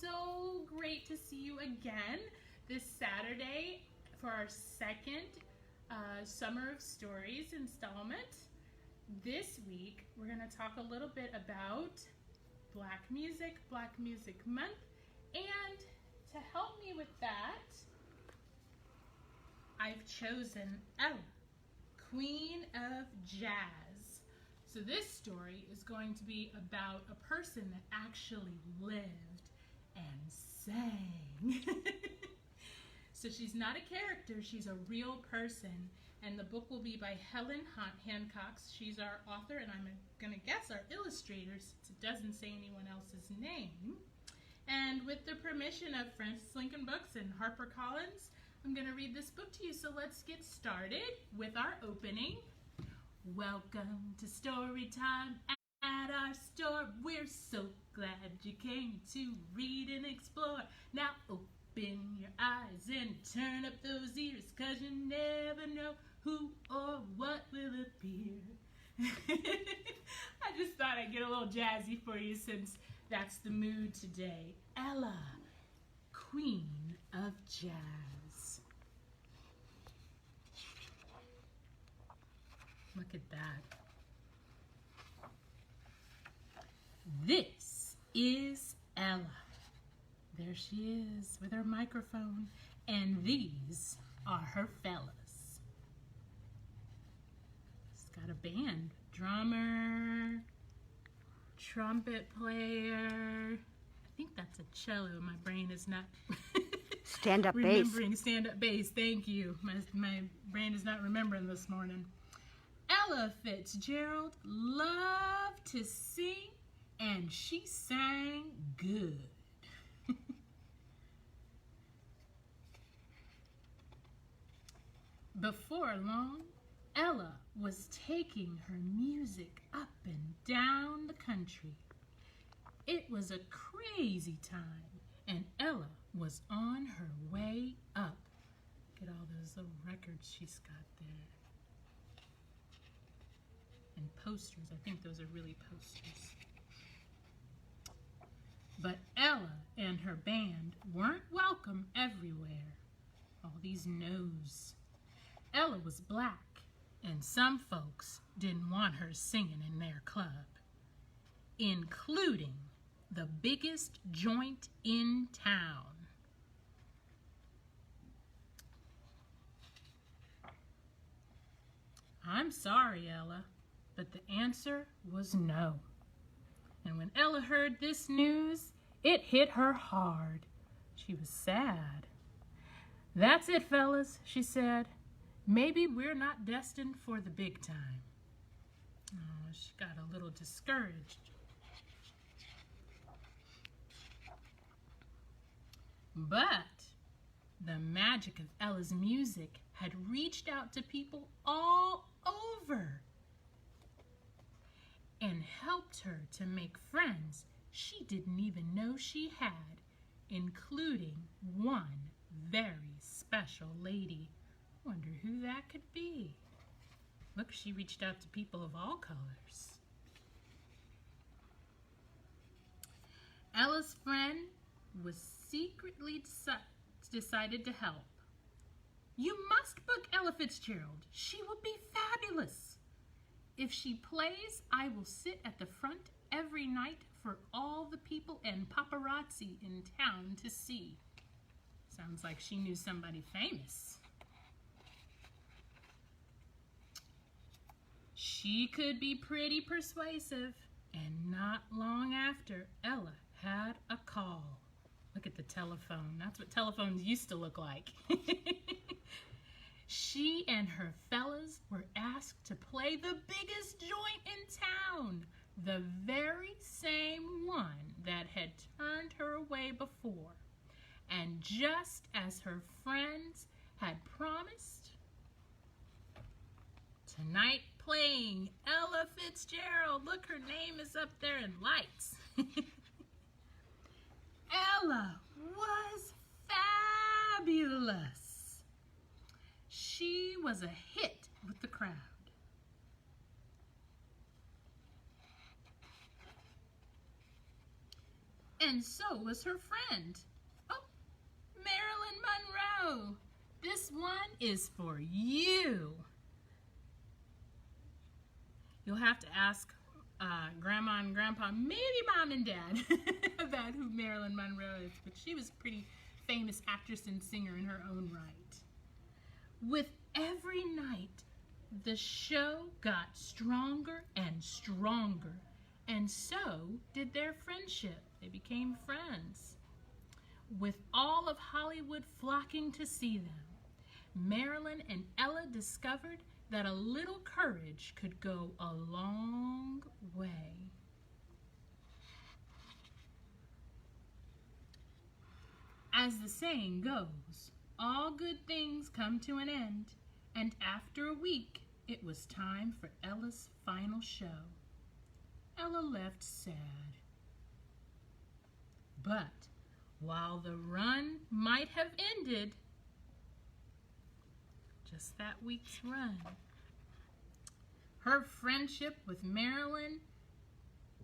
so great to see you again this Saturday for our second Summer of Stories installment. This week, we're going to talk a little bit about Black Music Month, and to help me with that, I've chosen Ella, Queen of Jazz. So this story is going to be about a person that actually lived and sang. So she's not a character, she's a real person. And the book will be by Helen Hancock. She's our author, and I'm going to guess our illustrator, since it doesn't say anyone else's name. And with the permission of Francis Lincoln Books and HarperCollins, I'm going to read this book to you. So let's get started with our opening. Welcome to StoryTime at our store. We're so glad you came to read and explore. Now open your eyes and turn up those ears, 'cause you never know who or what will appear. I just thought I'd get a little jazzy for you since that's the mood today. Ella, Queen of Jazz. Look at that. This is Ella. There she is with her microphone, and these are her fellas. She's got a band, drummer, trumpet player. I think that's a cello. My brain is not stand-up bass. Remembering stand-up bass. Thank you. My brain is not remembering this morning. Ella Fitzgerald loved to sing, and she sang good. Before long, Ella was taking her music up and down the country. It was a crazy time, and Ella was on her way up. Look at all those little records she's got there. And posters. I think those are really posters. But Ella and her band weren't welcome everywhere. All these no's. Ella was black, and some folks didn't want her singing in their club, including the biggest joint in town. I'm sorry, Ella, but the answer was no. And when Ella heard this news, it hit her hard. She was sad. "That's it, fellas," she said. "Maybe we're not destined for the big time." Oh, she got a little discouraged. But the magic of Ella's music had reached out to people all over and helped her to make friends she didn't even know she had, including one very special lady. Wonder who that could be. Look, she reached out to people of all colors. Ella's friend was secretly decided to help. "You must book Ella Fitzgerald. She will be fabulous. If she plays, I will sit at the front every night for all the people and paparazzi in town to see." Sounds like she knew somebody famous. She could be pretty persuasive, and not long after, Ella had a call. Look at the telephone. That's what telephones used to look like. She and her fellas were asked to play the biggest joint in town, the very same one that had turned her away before. And just as her friends had promised, tonight playing Ella Fitzgerald. Look, her name is up there in lights. Ella was fabulous. She was a hit with the crowd. and so was her friend. Oh, Marilyn Monroe, this one is for you. You'll have to ask Grandma and Grandpa, maybe Mom and Dad, about who Marilyn Monroe is, but she was a pretty famous actress and singer in her own right. With every night, the show got stronger and stronger, and so did their friendship. They became friends. With all of Hollywood flocking to see them, Marilyn and Ella discovered that a little courage could go a long way. As the saying goes, all good things come to an end, and after a week, it was time for Ella's final show. Ella left sad. But while the run might have ended, just that week's run, her friendship with Marilyn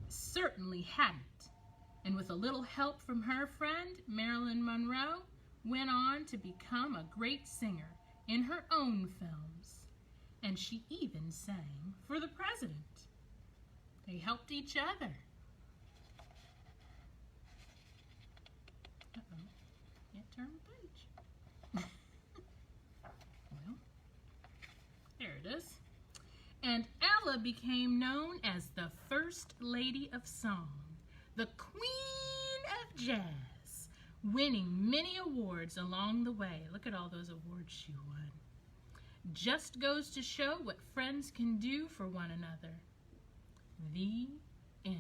certainly hadn't. And with a little help from her friend, Marilyn Monroe went on to become a great singer in her own films. And she even sang for the president. They helped each other. Uh-oh, can't turn the page. Well, there it is. And Ella became known as the First Lady of Song, the Queen of Jazz, winning many awards along the way. Look at all those awards she won. Just goes to show what friends can do for one another. The end.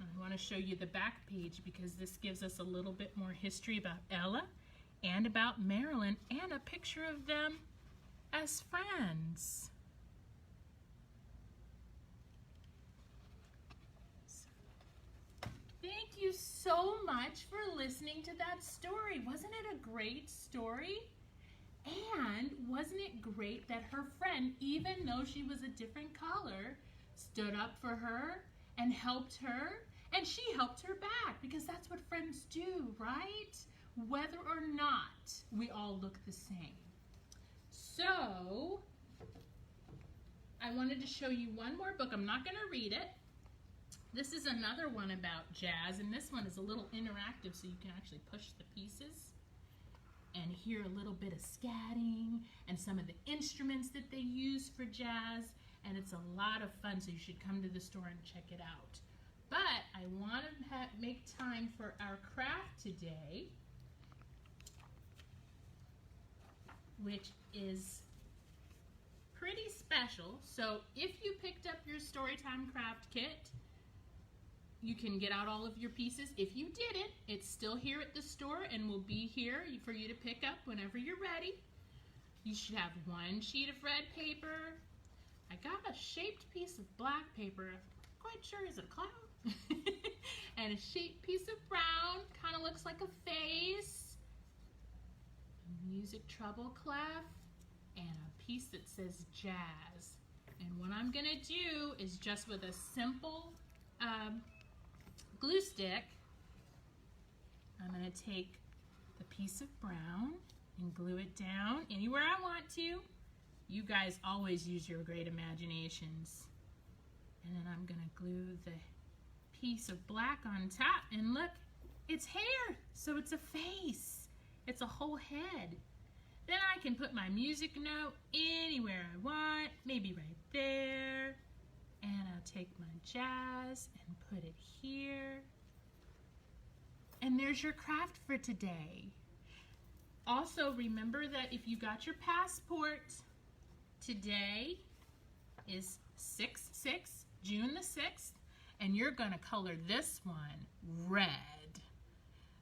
I want to show you the back page because this gives us a little bit more history about Ella and about Marilyn and a picture of them as friends. Thank you so much for listening to that story. Wasn't it a great story? And wasn't it great that her friend, even though she was a different color, stood up for her and helped her, and she helped her back, because that's what friends do, right? Whether or not we all look the same. So, I wanted to show you one more book. I'm not going to read it. This is another one about jazz, and this one is a little interactive, so you can actually push the pieces and hear a little bit of scatting and some of the instruments that they use for jazz, and it's a lot of fun, so you should come to the store and check it out. But I want to make time for our craft today, which is pretty special. So if you picked up your Storytime craft kit, you can get out all of your pieces. If you didn't, it's still here at the store and will be here for you to pick up whenever you're ready. You should have one sheet of red paper. I got a shaped piece of black paper. I'm quite sure is a cloud. And a shaped piece of brown, kind of looks like a face. A music treble clef, and a piece that says jazz. And what I'm gonna do is just with a simple glue stick, I'm going to take the piece of brown and glue it down anywhere I want to. You guys always use your great imaginations. And then I'm going to glue the piece of black on top, and look, it's hair, so it's a face. It's a whole head. Then I can put my music note anywhere I want, maybe right there. And I'll take my jazz and put it here. And there's your craft for today. Also, remember that if you got your passport, today is 6/6, June the 6th, and you're going to color this one red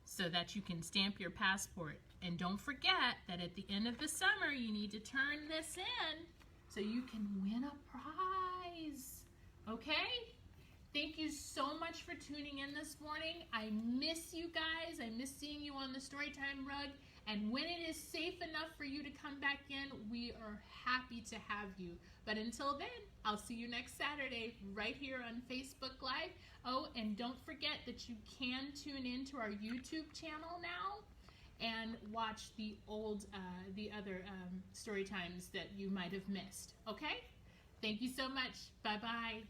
so that you can stamp your passport. And don't forget that at the end of the summer, you need to turn this in so you can win a prize. Okay? Thank you so much for tuning in this morning. I miss you guys. I miss seeing you on the Storytime rug. And when it is safe enough for you to come back in, we are happy to have you. But until then, I'll see you next Saturday right here on Facebook Live. Oh, and don't forget that you can tune in to our YouTube channel now and watch the other story times that you might have missed. Okay? Thank you so much. Bye-bye.